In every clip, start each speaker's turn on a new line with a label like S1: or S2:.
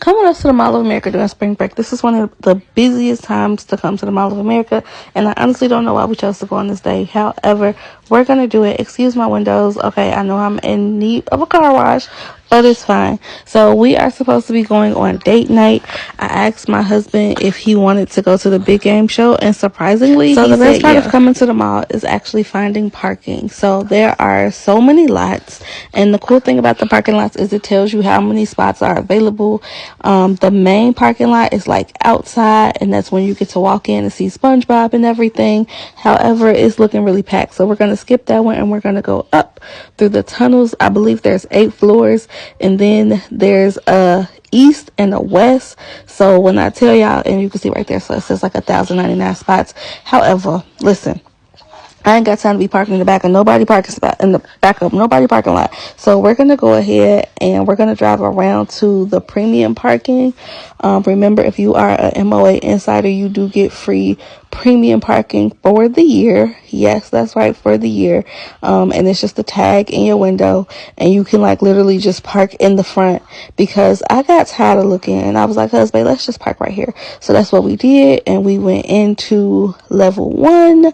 S1: Coming up to the Mall of America during spring break, this is one of the busiest times to come to the Mall of America, and I honestly don't know why we chose to go on this day. However, we're going to do it. Excuse my windows. Okay, I know I'm in need of a car wash, but it's fine. So we are supposed to be going on date night. I asked my husband if he wanted to go to the big game show, and surprisingly, so the best part of coming to the mall is actually finding parking. So there are so many lots, and the cool thing about the parking lots is it tells you how many spots are available. The main parking lot is like outside, and that's when you get to walk in and see SpongeBob and everything. However, it's looking really packed, so we're going to skip that one and we're going to go up through the tunnels. I believe there's 8 floors, and then there's a east and a west. So when I tell y'all, and you can see right there, so it says like 1,099 spots. However, listen, I ain't got time to be parking in the back of nobody parking spot in the back of nobody parking lot. So we're gonna go ahead and we're gonna drive around to the premium parking. Remember, if you are a MOA insider, you do get free premium parking for the year. Yes, that's right, for the year. And it's just a tag in your window, and you can like literally just park in the front, because I got tired of looking and I was like, husband, let's just park right here. So that's what we did, and we went into level 1.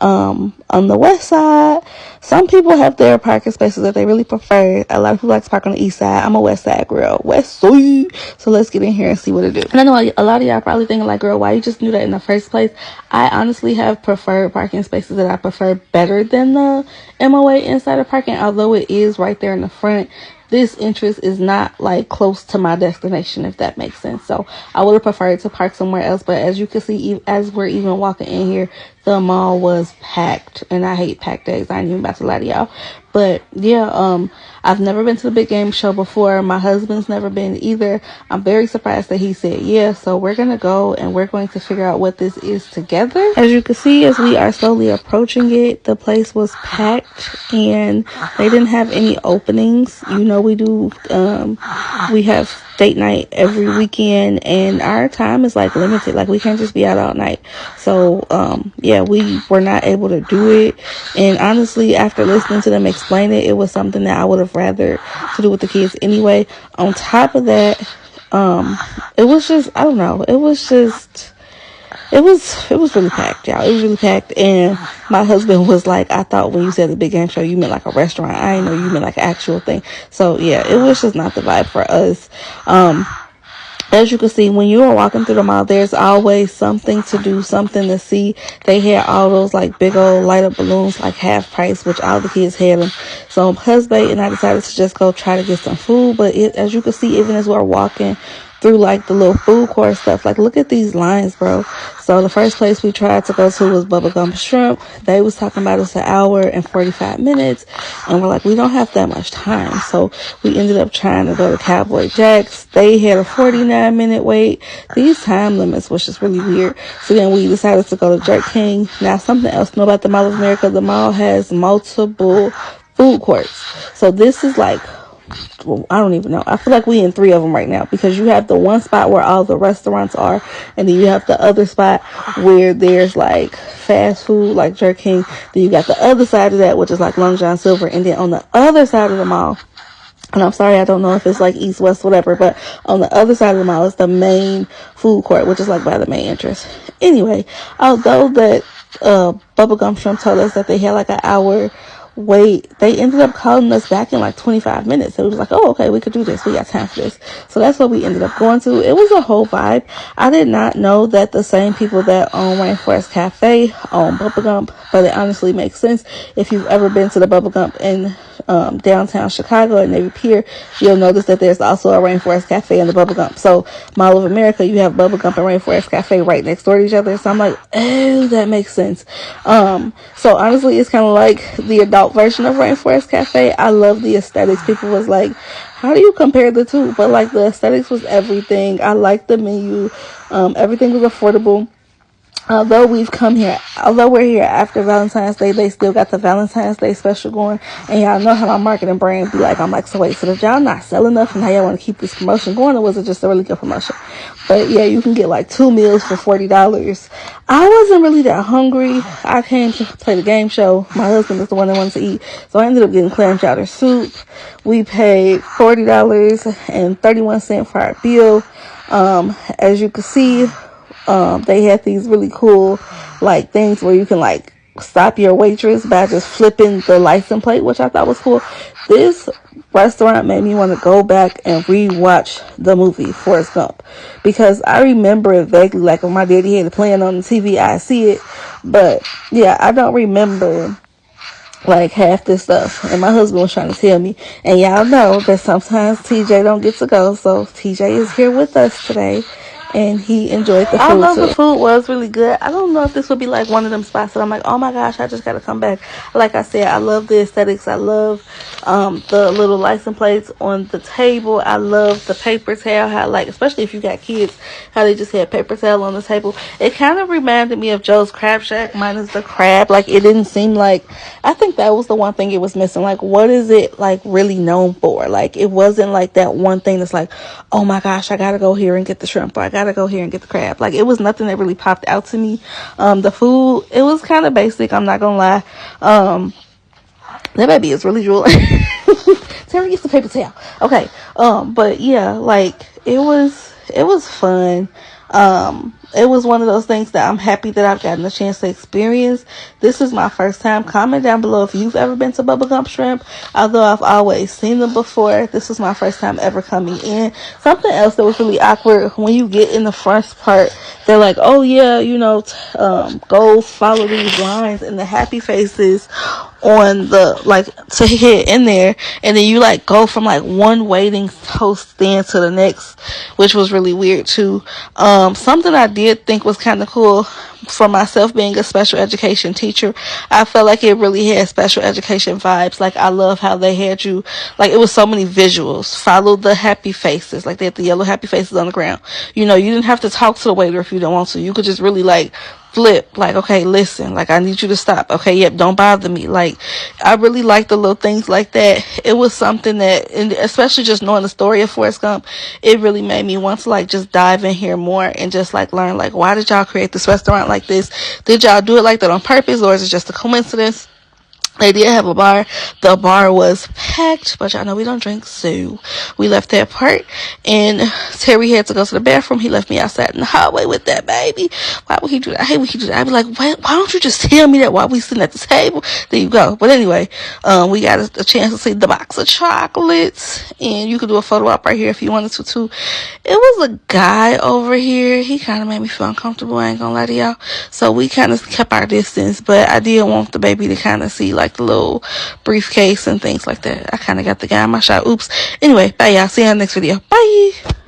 S1: On the west side, some people have their parking spaces that they really prefer. A lot of people like to park on the east side. I'm a west side girl, west side. So let's get in here and see what it do. And I know a lot of y'all probably thinking like, girl, why you just knew that in the first place? I honestly have preferred parking spaces that I prefer better than the MOA insider parking, although it is right there in the front. This entrance is not like close to my destination, if that makes sense. So I would have preferred to park somewhere else. But as you can see, as we're even walking in here, the mall was packed, and I hate packed days. I ain't even about to lie to y'all. But yeah, I've never been to the big game show before. My husband's never been either. I'm very surprised that he said yeah. So we're gonna go and we're going to figure out what this is together. As you can see, as we are slowly approaching it, the place was packed and they didn't have any openings. You know, we do we have date night every weekend, and our time is like limited. Like we can't just be out all night. So yeah, we were not able to do it. And honestly, after listening to them explain it, it was something that I would have rather to do with the kids anyway. On top of that, it was just, I don't know, it was really packed, y'all. It was really packed. And my husband was like, I thought when you said the big game show, you meant like a restaurant. I didn't know you meant like an actual thing. So yeah, it was just not the vibe for us. As you can see, when you are walking through the mall, there's always something to do, something to see. They had all those like big old light up balloons, like half price, which all the kids had them. So husband and I decided to just go try to get some food. But as you can see, even as we're walking through like the little food court stuff, like look at these lines, bro. So the first place we tried to go to was Bubblegum Shrimp. They was talking about it's 1 hour and 45 minutes, and we're like, we don't have that much time. So we ended up trying to go to Cowboy Jack's. They had a 49-minute wait. These time limits was just really weird. So then we decided to go to Jerk King. Now, something else to know about the Mall of America, the mall has multiple food courts. So this is like, well, I don't even know. I feel like we in 3 of them right now, because you have the one spot where all the restaurants are, and then you have the other spot where there's like fast food, like Jerk King. Then you got the other side of that, which is like Long John Silver, and then on the other side of the mall, and I'm sorry, I don't know if it's like east, west, whatever, but on the other side of the mall is the main food court, which is like by the main entrance. Anyway, although that Bubblegum Shrimp told us that they had like 1 hour wait, they ended up calling us back in like 25 minutes. So it was like, oh, okay, we could do this. We got time for this. So that's what we ended up going to. It was a whole vibe. I did not know that the same people that own Rainforest Cafe own Bubblegum, but it honestly makes sense. If you've ever been to the Bubblegum in downtown Chicago at Navy Pier, you'll notice that there's also a Rainforest Cafe in the Bubblegum. So Mall of America, you have Bubblegum and Rainforest Cafe right next door to each other. So I'm like, oh, that makes sense. So honestly, it's kind of like the adult version of Rainforest Cafe. I love the aesthetics. People was like, how do you compare the two? But like the aesthetics was everything. I liked the menu. Everything was affordable. although we're here after Valentine's Day, they still got the Valentine's Day special going. And y'all know how my marketing brand be like. I'm like, so wait, so did y'all not sell enough and how y'all want to keep this promotion going, or was it just a really good promotion? But yeah, you can get like 2 meals for $40. I wasn't really that hungry. I came to play the game show. My husband is the one that wanted to eat, so I ended up getting clam chowder soup. We paid $40.31 for our bill. As you can see, they had these really cool like things where you can like stop your waitress by just flipping the license plate, which I thought was cool. This restaurant made me want to go back and rewatch the movie Forrest Gump, because I remember it vaguely, like when my daddy had it playing on the TV, I see it, but yeah, I don't remember like half this stuff. And my husband was trying to tell me, and y'all know that sometimes TJ don't get to go, so TJ is here with us today, and he enjoyed the food. I love too. The food was really good. I don't know if this would be like one of them spots that I'm like, oh my gosh, I just gotta come back. Like I said, I love the aesthetics. I love the little license plates on the table. I love the paper towel, how like, especially if you got kids, how they just had paper towel on the table. It kind of reminded me of Joe's Crab Shack minus the crab. Like, it didn't seem like, I think that was the one thing it was missing. Like, what is it like really known for? Like, it wasn't like that one thing that's like, oh my gosh, I gotta go here and get the shrimp, or I gotta go here and get the crab. Like, it was nothing that really popped out to me. The food, it was kind of basic, I'm not gonna lie. That baby is really drooling. Terry gets the paper towel. Okay. But yeah, like, it was fun. It was one of those things that I'm happy that I've gotten a chance to experience. This is my first time. Comment down below if you've ever been to Bubba Gump Shrimp. Although I've always seen them before, this was my first time ever coming in. Something else that was really awkward, when you get in the front part, they're like, oh yeah, you know, go follow these lines and the happy faces on the, like, to hit in there, and then you like go from like one waiting host stand to the next, which was really weird too. Something I did think was kind of cool, for myself being a special education teacher, I felt like it really had special education vibes. Like, I love how they had you, like, it was so many visuals. Follow the happy faces, like they had the yellow happy faces on the ground. You know, you didn't have to talk to the waiter if you don't want to. You could just really like flip, like, okay, listen, like, I need you to stop. Okay, yep, don't bother me. Like, I really like the little things like that. It was something that, and especially just knowing the story of Forrest Gump, it really made me want to like just dive in here more and just like learn, like, why did y'all create this restaurant like this? Did y'all do it like that on purpose, or is it just a coincidence? They did have a bar. The bar was packed, but y'all know we don't drink, so we left that part. And Terry had to go to the bathroom. He left me outside in the hallway with that baby. Why would he do that? I hate when he do that. I'd be like, why don't you just tell me that while we sitting at the table? There you go. But anyway, we got a chance to see the box of chocolates, and you could do a photo op right here if you wanted to too. It was a guy over here. He kind of made me feel uncomfortable, I ain't gonna lie to y'all. So we kind of kept our distance, but I did want the baby to kind of see like the little briefcase and things like that. I kind of got the guy in my shot. Oops. Anyway, bye y'all. See you in the next video. Bye.